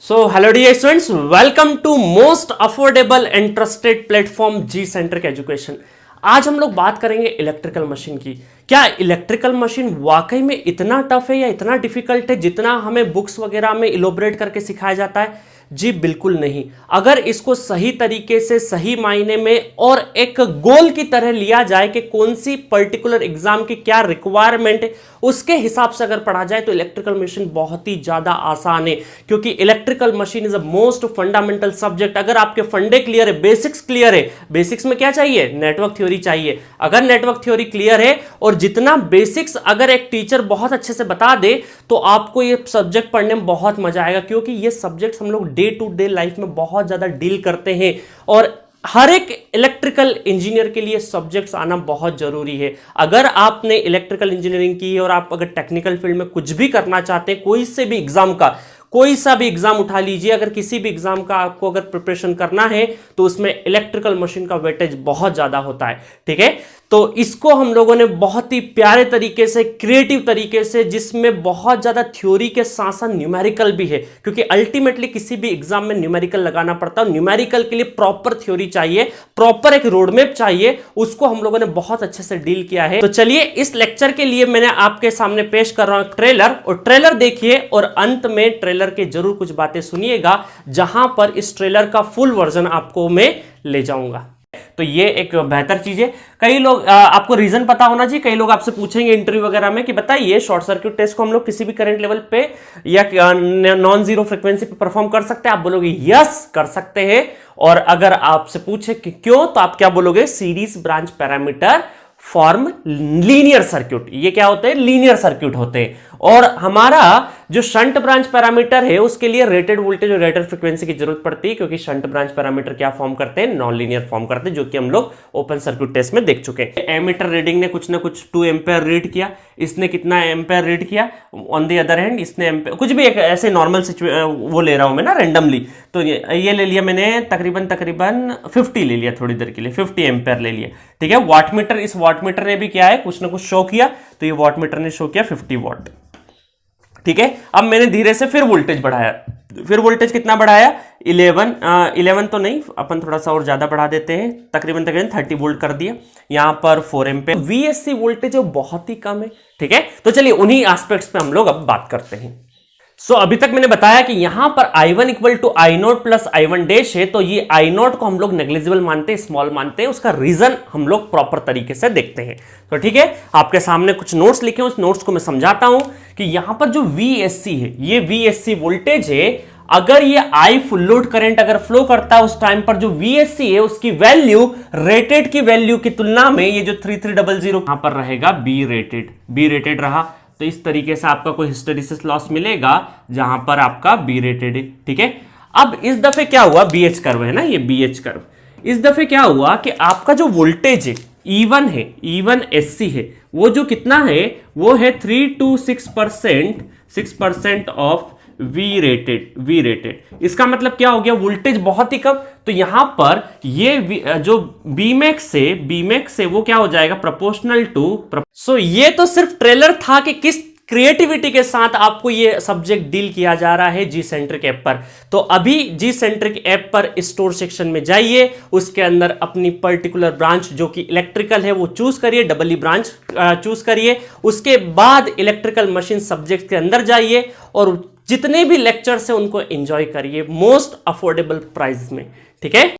So, hello dear students, welcome to most affordable and trusted platform जी centre के education. आज हम लोग बात करेंगे इलेक्ट्रिकल मशीन की। क्या इलेक्ट्रिकल मशीन वाकई में इतना टफ है या इतना डिफिकल्ट है जितना हमें बुक्स वगैरह में इलोबरेट करके सिखाया जाता है? जी बिल्कुल नहीं। अगर इसको सही तरीके से, सही मायने में और एक गोल की तरह लिया जाए कि कौन सी पर्टिकुलर एग्जाम की क्या रिक्वायरमेंट है, उसके हिसाब से अगर पढ़ा जाए तो इलेक्ट्रिकल मशीन बहुत ही ज्यादा आसान है, क्योंकि electrical machine is a most fundamental subject. अगर आपके फंडे क्लियर है, बेसिक्स क्लियर है, बेसिक्स में क्या चाहिए? नेटवर्क थ्योरी चाहिए। अगर नेटवर्क थ्योरी क्लियर है और जितना बेसिक्स अगर एक टीचर बहुत अच्छे से बता दे तो आपको ये सब्जेक्ट पढ़ने में बहुत मजा आएगा, क्योंकि ये सब्जेक्ट हम लोग डे टू डे लाइफ में बहुत ज्यादा डील करते हैं और हर एक इलेक्ट्रिकल इंजीनियर के लिए सब्जेक्ट्स आना बहुत जरूरी है। अगर आपने इलेक्ट्रिकल इंजीनियरिंग की और आप अगर टेक्निकल फील्ड में कुछ भी करना चाहते हैं, कोई से भी एग्जाम का, कोई सा भी एग्जाम उठा लीजिए, अगर किसी भी एग्जाम का आपको अगर प्रिपरेशन करना है तो उसमें इलेक्ट्रिकल मशीन का वेटेज बहुत ज्यादा होता है। ठीक है, तो इसको हम लोगों ने बहुत ही प्यारे तरीके से, क्रिएटिव तरीके से, जिसमें बहुत ज्यादा थ्योरी के साथ साथ न्यूमेरिकल भी है, क्योंकि अल्टीमेटली किसी भी एग्जाम में न्यूमेरिकल लगाना पड़ता है। न्यूमेरिकल के लिए प्रॉपर थ्योरी चाहिए, प्रॉपर एक रोड मैप चाहिए, उसको हम लोगों ने बहुत अच्छे से डील किया है। तो चलिए, इस लेक्चर के लिए मैंने आपके सामने पेश कर रहा हूं ट्रेलर, और ट्रेलर देखिए और अंत में ट्रेलर के जरूर कुछ बातें सुनिएगा, जहां पर इस ट्रेलर का फुल वर्जन आपको मैं ले जाऊंगा। तो ये एक बेहतर चीज है। कई लोग, आपको रीजन पता होना चाहिए, कई लोग आपसे पूछेंगे इंटरव्यू वगैरह में कि बताइए शॉर्ट सर्किट टेस्ट को हम लोग किसी भी करंट लेवल पे या नॉन जीरो फ्रीक्वेंसी पे परफॉर्म कर सकते हैं? आप बोलोगे यस कर सकते हैं। और अगर आपसे पूछे कि क्यों, तो आप क्या बोलोगे? Series branch parameter form linear circuit. ये क्या होते हैं? लीनियर सर्किट होते हैं। और हमारा जो शंट ब्रांच पैरामीटर है उसके लिए रेटेड वोल्टेज और रेटेड फ्रीक्वेंसी की जरूरत पड़ती है, क्योंकि शंट ब्रांच पैरामीटर क्या फॉर्म करते हैं? नॉन लीनियर फॉर्म करते हैं, जो कि हम लोग ओपन सर्किट टेस्ट में देख चुके हैं। एमीटर रीडिंग ने कुछ ना कुछ 2 एम्पेयर रीड किया, इसने कितना एम्पेयर रीड किया, ऑन द अदर हैंड इसने एम्पेयर, कुछ भी एक ऐसे नॉर्मल वो ले रहा हूं मैं ना रैंडमली, तो ये ले लिया मैंने तकरीबन 50 ले लिया, थोड़ी देर के लिए 50 एम्पेयर ले लिया। ठीक है, वाटमीटर, इस वाटमीटर ने भी क्या है, कुछ ना कुछ शो किया, तो ये वाटमीटर ने शो किया 50 वॉट। ठीक है, अब मैंने धीरे से फिर वोल्टेज बढ़ाया, फिर वोल्टेज कितना बढ़ाया? 11 तो नहीं, अपन थोड़ा सा और ज्यादा बढ़ा देते हैं, तकरीबन 30 वोल्ट कर दिया। यहां पर 4 एम्पीयर वीएससी वोल्टेज बहुत ही कम है। ठीक है, तो चलिए उन्हीं एस्पेक्ट्स पे हम लोग अब बात करते हैं। अभी तक मैंने बताया कि यहां पर I1 equal to I0 plus I1 dash है, तो ये I0 को हम लोग नेग्लिजिबल मानते हैं, स्मॉल मानते हैं। उसका रीजन हम लोग प्रॉपर तरीके से देखते हैं। तो ठीक है, आपके सामने कुछ नोट्स लिखे, उस नोट्स को मैं समझाता हूं कि यहां पर जो VSC है, ये VSC वोल्टेज है। अगर ये I फुल लोड करंट अगर फ्लो करता है उस टाइम पर, जो VSC है उसकी वैल्यू रेटेड की वैल्यू की तुलना में, ये जो 3300 यहां पर रहेगा बी रेटेड रहा, तो इस तरीके से आपका कोई हिस्टेरिसिस लॉस मिलेगा जहां पर आपका बी रेटेड है। ठीक है, अब इस दफे क्या हुआ? BH कर्व है ना, ये BH कर्व। इस दफे क्या हुआ कि आपका जो वोल्टेज है E1 है, E1 SC है, वो जो कितना है, वो है 3 to 6% ऑफ वी रेटेड। इसका मतलब क्या हो गया? वोल्टेज बहुत ही कम। तो यहां पर ये जो बीमैक्स से वो क्या हो जाएगा? Proportional to. ये तो सिर्फ ट्रेलर था कि किस क्रिएटिविटी के साथ आपको ये सब्जेक्ट डील किया जा रहा है जी सेंट्रिक ऐप पर। तो अभी जी सेंट्रिक ऐप पर स्टोर सेक्शन में जाइए, उसके अंदर अपनी पर्टिकुलर ब्रांच जो कि इलेक्ट्रिकल है वो चूज करिए, डबल ई ब्रांच चूज करिए। उसके बाद इलेक्ट्रिकल मशीन सब्जेक्ट के अंदर जाइए और जितने भी लेक्चर्स हैं उनको एंजॉय करिए मोस्ट अफोर्डेबल प्राइस में। ठीक है।